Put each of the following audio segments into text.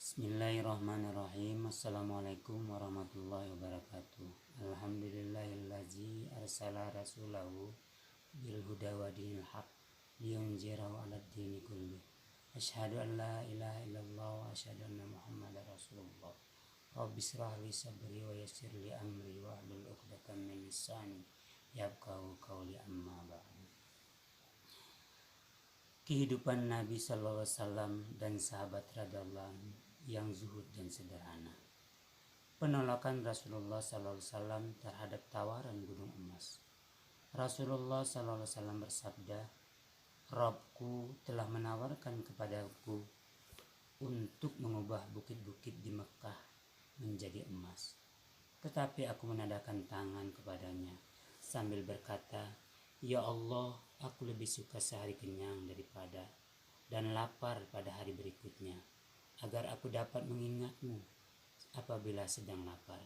Bismillahirrahmanirrahim. Assalamualaikum warahmatullahi wabarakatuh. Alhamdulillahillazi arsala rasulahu bil huda wa dinil haq liyunzirahu 'alad dini kulli. Asyhadu an la ilaha illallah wa asyhadu anna Muhammadar Rasulullah. Rabbi shrah li sadri wa yassir li amri wa hlul 'uqdatam min lisani yafqahu qawli, amma ba'du. Kehidupan Nabi sallallahu alaihi wasallam dan sahabat radhiyallahu anhu yang zuhud dan sederhana. Penolakan Rasulullah sallallahu alaihi wasallam terhadap tawaran gunung emas. Rasulullah sallallahu alaihi wasallam bersabda, "Rabbku telah menawarkan kepadaku untuk mengubah bukit-bukit di Mekah menjadi emas. Tetapi aku menadahkan tangan kepadanya sambil berkata, Ya Allah, aku lebih suka sehari kenyang daripada dan lapar pada hari berikutnya, agar aku dapat mengingatmu apabila sedang lapar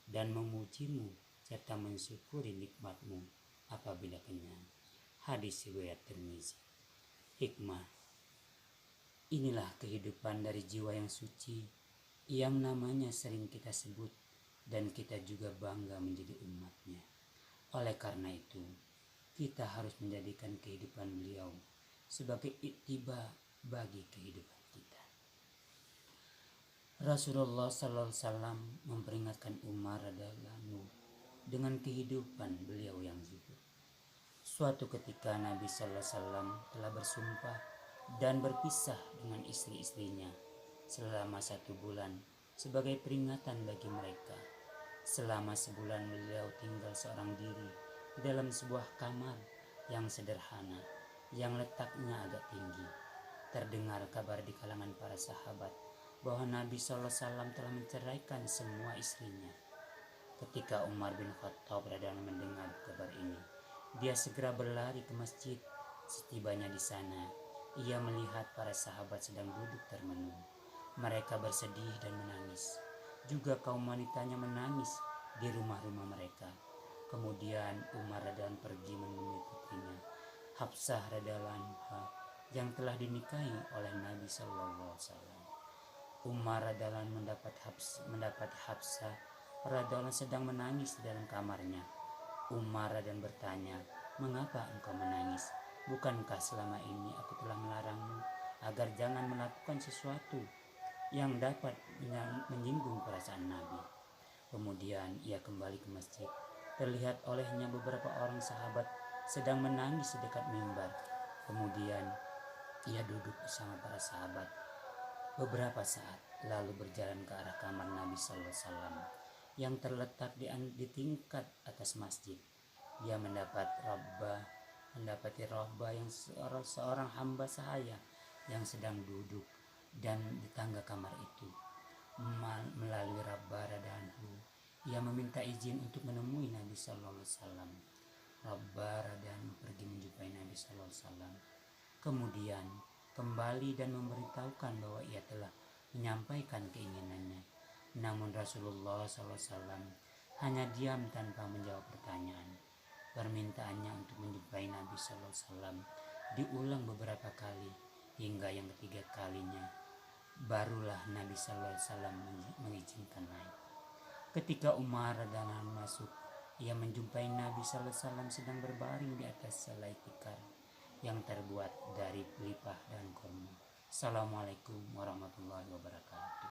dan memujimu serta mensyukuri nikmatmu apabila kenyang." Hadis riwayat Tirmizi. Hikmah. Inilah kehidupan dari jiwa yang suci yang namanya sering kita sebut dan kita juga bangga menjadi umatnya. Oleh karena itu, kita harus menjadikan kehidupan beliau sebagai iktibar bagi kehidupan kita. Rasulullah sallallahu alaihi wasallam memperingatkan Umar radhiyallahu anhu dengan kehidupan beliau yang zuhud. Suatu ketika Nabi sallallahu alaihi wasallam telah bersumpah dan berpisah dengan istri-istrinya selama 1 bulan sebagai peringatan bagi mereka. Selama sebulan beliau tinggal seorang diri di dalam sebuah kamar yang sederhana yang letaknya agak tinggi. Terdengar kabar di kalangan para sahabat bahwa Nabi SAW telah menceraikan semua istrinya. Ketika Umar bin Khattab radhiyallahu anhu mendengar kabar ini, dia segera berlari ke masjid. Setibanya di sana, ia melihat para sahabat sedang duduk termenung. Mereka bersedih dan menangis. Juga kaum wanitanya menangis di rumah-rumah mereka. Kemudian Umar radhiyallahu anhu pergi menemui putrinya, Hafsah radhiyallahu anha, yang telah dinikahi oleh Nabi sallallahu alaihi wasallam. Umar radhiyallahu anhu mendapat Hafsah radhiyallahu anha sedang menangis di dalam kamarnya. Umar radhiyallahu anhu bertanya, "Mengapa engkau menangis? Bukankah selama ini aku telah melarangmu agar jangan melakukan sesuatu yang dapat menyinggung perasaan Nabi?" Kemudian ia kembali ke masjid. Terlihat olehnya beberapa orang sahabat sedang menangis di dekat mimbar. Kemudian ia duduk bersama para sahabat beberapa saat, lalu berjalan ke arah kamar Nabi sallallahu alaihi wasallam yang terletak di tingkat atas masjid. Dia mendapati Rabbah yang seorang hamba sahaya yang sedang duduk dan di tangga kamar itu. Melalui Rabbah radhiyallahu anhu, ia meminta izin untuk menemui Nabi sallallahu alaihi wasallam. Rabbah radhiyallahu anhu pergi menjumpai Nabi sallallahu alaihi wasallam. Kemudian kembali dan memberitahukan bahwa ia telah menyampaikan keinginannya. Namun Rasulullah sallallahu alaihi wasallam hanya diam tanpa menjawab pertanyaan. Permintaannya untuk menjumpai Nabi sallallahu alaihi wasallam diulang beberapa kali hingga yang ketiga kalinya barulah Nabi sallallahu alaihi wasallam mengizinkan naik. Ketika Umar radhiyallahu anhu masuk, ia menjumpai Nabi sallallahu alaihi wasallam sedang berbaring di atas selai tikar yang terbuat dari pelipah dan kurma. Assalamualaikum warahmatullahi wabarakatuh.